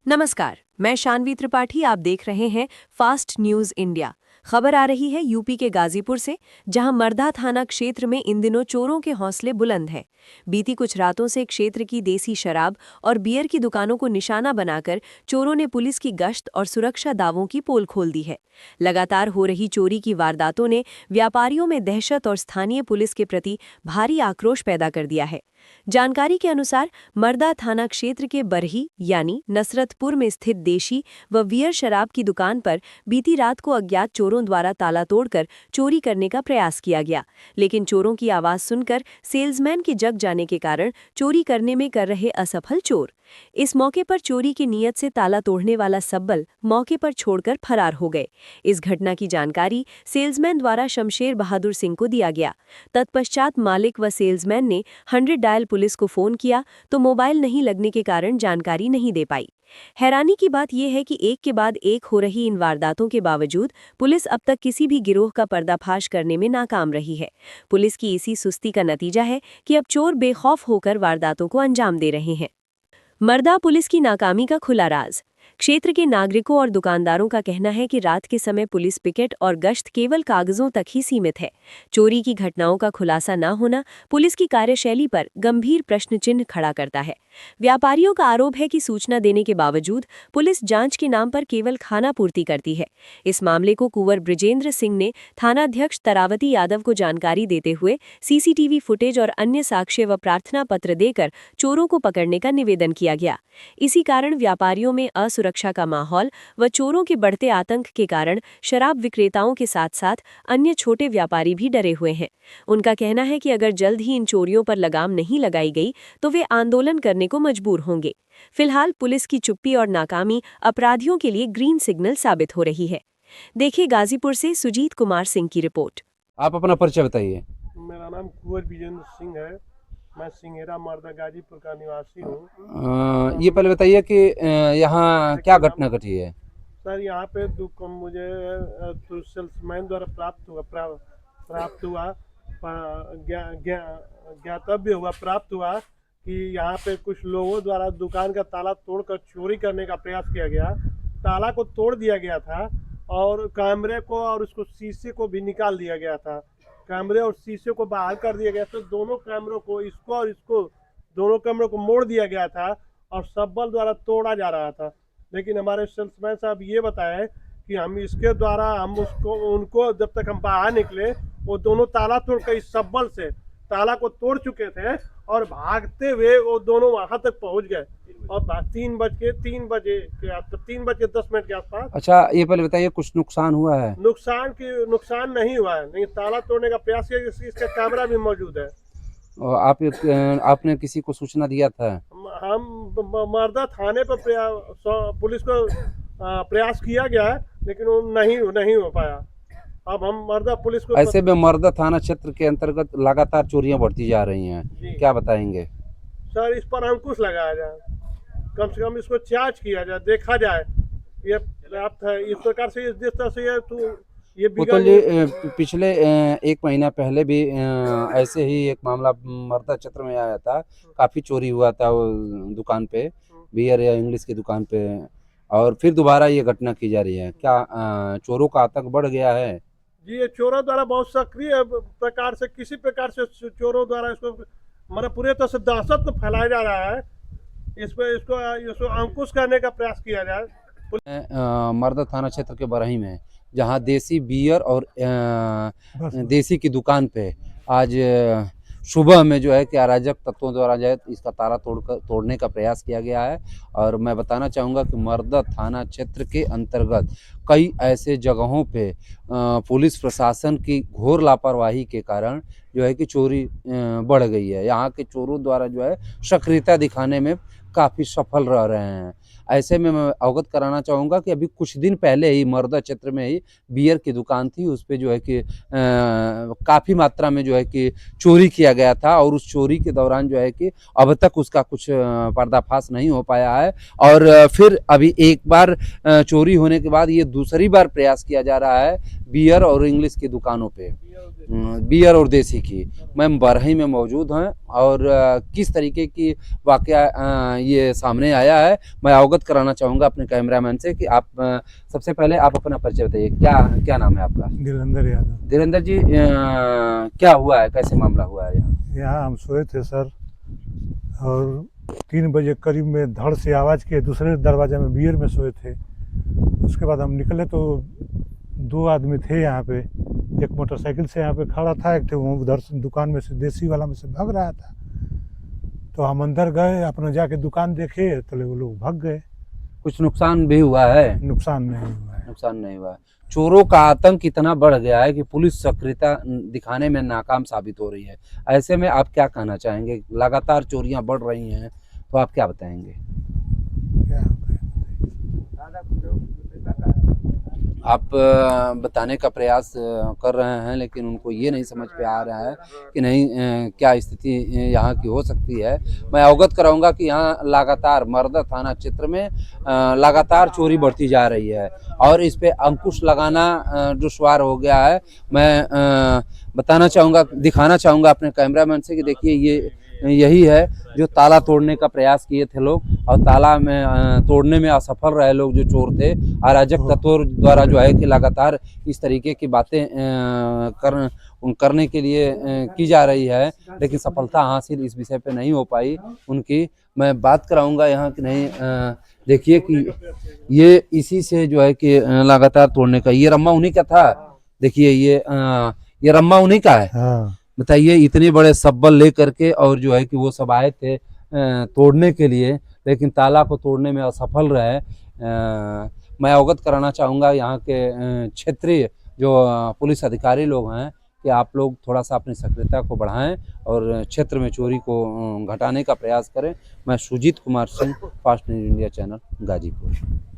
नमस्कार, मैं शानवी त्रिपाठी। आप देख रहे हैं फास्ट न्यूज इंडिया। खबर आ रही है यूपी के गाजीपुर से, जहां मर्दा थाना क्षेत्र में इन दिनों चोरों के हौसले बुलंद हैं। बीती कुछ रातों से क्षेत्र की देसी शराब और बियर की दुकानों को निशाना बनाकर चोरों ने पुलिस की गश्त और सुरक्षा दावों की पोल खोल दी है। लगातार हो रही चोरी की वारदातों ने व्यापारियों में दहशत और स्थानीय पुलिस के प्रति भारी आक्रोश पैदा कर दिया है। जानकारी के अनुसार मर्दा थाना क्षेत्र के बरही यानी नसरतपुर में स्थित देशी व बियर शराब की दुकान पर बीती रात को अज्ञात चोरों द्वारा ताला तोड़कर चोरी करने का प्रयास किया गया, लेकिन चोरों की आवाज सुनकर सेल्समैन के जग जाने के कारण चोरी करने में कर रहे असफल चोर। इस मौके पर चोरी की नीयत से ताला तोड़ने वाला सब्बल मौके पर छोड़कर फरार हो गए। इस घटना की जानकारी सेल्समैन द्वारा शमशेर बहादुर सिंह को दिया गया। तत्पश्चात मालिक व सेल्समैन ने 100 डायल पुलिस को फोन किया तो मोबाइल नहीं लगने के कारण जानकारी नहीं दे पाई। हैरानी की बात यह है कि एक के बाद एक हो रही इन वारदातों के बावजूद पुलिस अब तक किसी भी गिरोह का पर्दाफाश करने में नाकाम रही है। पुलिस की इसी सुस्ती का नतीजा है कि अब चोर बेखौफ होकर वारदातों को अंजाम दे रहे हैं। मर्दा पुलिस की नाकामी का खुला राज। क्षेत्र के नागरिकों और दुकानदारों का कहना है कि रात के समय पुलिस पिकेट और गश्त केवल कागजों तक ही सीमित है। चोरी की घटनाओं का खुलासा न होना पुलिस की कार्यशैली पर गंभीर प्रश्न चिन्ह खड़ा करता है। व्यापारियों का आरोप है कि सूचना देने के बावजूद पुलिस जांच के नाम पर केवल खानापूर्ति करती है। इस मामले को कुंवर बृजेंद्र सिंह ने थानाध्यक्ष तरावती यादव को जानकारी देते हुए सीसीटीवी फुटेज और अन्य साक्ष्य व प्रार्थना पत्र देकर चोरों को पकड़ने का निवेदन किया गया। इसी कारण व्यापारियों में असुरक्षा का माहौल व चोरों के बढ़ते आतंक के कारण शराब विक्रेताओं के साथ साथ अन्य छोटे व्यापारी भी डरे हुए हैं। उनका कहना है कि अगर जल्द ही इन चोरियों पर लगाम नहीं लगाई गई तो वे आंदोलन करने को मजबूर होंगे। फिलहाल पुलिस की चुप्पी और नाकामी अपराधियों के लिए ग्रीन सिग्नल साबित हो रही है। देखिए गाजीपुर से सुजीत कुमार सिंह की रिपोर्ट। आप अपना परिचय बताइए। मेरा नाम कुंवर विजेंद्र सिंह है। मैं सिंहेरा मर्दा गाजीपुर का निवासी हूँ। ये पहले बताइए कि यहाँ क्या घटना घटी है। सर यहाँ पे मुझे सेल्समैन द्वारा प्राप्त हुआ ज्ञातव्य हुआ प्राप्त हुआ कि यहाँ पे कुछ लोगों द्वारा दुकान का ताला तोड़कर चोरी करने का प्रयास किया गया। ताला को तोड़ दिया गया था और कैमरे को और उसको शीशे को भी निकाल दिया गया था। कैमरे और शीशे को बाहर कर दिया गया, तो दोनों कैमरों को इसको और इसको दोनों कैमरों को मोड़ दिया गया था और सब्बल द्वारा तोड़ा जा रहा था। लेकिन हमारे सेल्समैन साहब ये बताए कि हम इसके द्वारा हम उनको जब तक हम बाहर निकले वो दोनों ताला तोड़कर इस सब्बल से ताला को तोड़ चुके थे और भागते हुए वो दोनों वहां तक पहुंच गए और 3:10 के आसपास। अच्छा, ये पहले बताइए कुछ नुकसान हुआ है? नुकसान नहीं हुआ है, नहीं ताला तोड़ने का प्रयास किया। इसका कैमरा भी मौजूद है। और आपने किसी को सूचना दिया था? हम मर्दा थाने पर पुलिस को प्रयास किया गया है, लेकिन वो नहीं हो पाया। अब हम मर्दा पुलिस को ऐसे में मर्दा थाना क्षेत्र के अंतर्गत लगातार चोरियां बढ़ती जा रही हैं, क्या बताएंगे? सर इस पर अंकुश लगाया जाए, कम से कम इसको जांच किया जाए, देखा जाए ये पर्याप्त है। इस प्रकार से जिस तरह से ये पिछले 1 महीना पहले भी ऐसे ही एक मामला मर्दा क्षेत्र में आया था। काफी चोरी हुआ था वो दुकान पे, बियर या इंग्लिश की दुकान पे, और फिर दोबारा ये घटना की जा रही है। क्या चोरों का आतंक बढ़ गया है? जी, ये चोरों द्वारा बहुत सक्रिय प्रकार से किसी प्रकार से चोरों द्वारा इसको मतलब पूरे तरह से दहशत को फैलाया जा रहा है। इसको अंकुश करने का प्रयास किया जाए। मर्दा थाना क्षेत्र के बरही में, जहां देसी बियर और देसी की दुकान पे आज सुबह में जो है कि अराजक तत्वों द्वारा जो है इसका ताला तोड़ने का प्रयास किया गया है। और मैं बताना चाहूँगा कि मर्दा थाना क्षेत्र के अंतर्गत कई ऐसे जगहों पे पुलिस प्रशासन की घोर लापरवाही के कारण जो है कि चोरी बढ़ गई है। यहाँ के चोरों द्वारा जो है सक्रियता दिखाने में काफ़ी सफल रह रहे हैं। ऐसे में मैं अवगत कराना चाहूँगा कि अभी कुछ दिन पहले ही मर्दा क्षेत्र में ही बियर की दुकान थी, उस पे जो है कि काफ़ी मात्रा में जो है कि चोरी किया गया था और उस चोरी के दौरान जो है कि अब तक उसका कुछ पर्दाफाश नहीं हो पाया है। और फिर अभी एक बार चोरी होने के बाद ये दूसरी बार प्रयास किया जा रहा है बियर और इंग्लिश की दुकानों पे। बियर और देसी की। मैं बरही में मौजूद हूँ और किस तरीके की वाकया ये सामने आया है मैं अवगत कराना चाहूँगा अपने कैमरामैन से कि आप सबसे पहले आप अपना परिचय बताइए। क्या क्या नाम है आपका? दिलंदर यादव। धीरेन्द्र जी, क्या हुआ है, कैसे मामला हुआ है यहाँ? यहाँ हम सोए थे सर, और 3 बजे करीब में धड़ से आवाज़ किए, दूसरे दरवाजे में बियर में सोए थे। उसके बाद हम निकले तो 2 आदमी थे यहाँ पे, एक मोटरसाइकिल से यहाँ पे खड़ा था, एक थे वो उधर से दुकान में से देसी वाला में से भाग रहा था। तो हम अंदर गए, अपना जाके दुकान देखे तो वो लोग भाग गए। कुछ नुकसान भी हुआ है? नुकसान नहीं हुआ है। नुकसान नहीं हुआ है। चोरों का आतंक इतना बढ़ गया है कि पुलिस सक्रियता दिखाने में नाकाम साबित हो रही है। ऐसे में आप क्या कहना चाहेंगे? लगातार चोरियां बढ़ रही हैं तो आप क्या बताएंगे? क्या आप बताने का प्रयास कर रहे हैं लेकिन उनको ये नहीं समझ पे आ रहा है कि नहीं क्या स्थिति यहाँ की हो सकती है। मैं अवगत कराऊंगा कि यहाँ लगातार मरदा थाना क्षेत्र में लगातार चोरी बढ़ती जा रही है और इस पे अंकुश लगाना दुश्वार हो गया है। मैं बताना चाहूँगा, दिखाना चाहूँगा अपने कैमरामैन से कि देखिए ये यही है जो ताला तोड़ने का प्रयास किए थे लोग और ताला में तोड़ने में असफल रहे लोग जो चोर थे। अराजक तत्वों द्वारा जो है कि लगातार इस तरीके की बातें करने के लिए की जा रही है लेकिन सफलता हासिल इस विषय पे नहीं हो पाई उनकी। मैं बात कराऊंगा यहाँ कि नहीं देखिए कि ये इसी से जो है कि लगातार तोड़ने का ये रम्मा उन्हीं का था। देखिए ये रम्मा उन्हीं का है। हाँ। बताइए, इतने बड़े सब्बल लेकर के और जो है कि वो सब आए थे तोड़ने के लिए लेकिन ताला को तोड़ने में असफल रहे। मैं अवगत कराना चाहूँगा यहाँ के क्षेत्रीय जो पुलिस अधिकारी लोग हैं कि आप लोग थोड़ा सा अपनी सक्रियता को बढ़ाएं और क्षेत्र में चोरी को घटाने का प्रयास करें। मैं Sujeet Kumar Singh, fast news India channel, Ghazipur.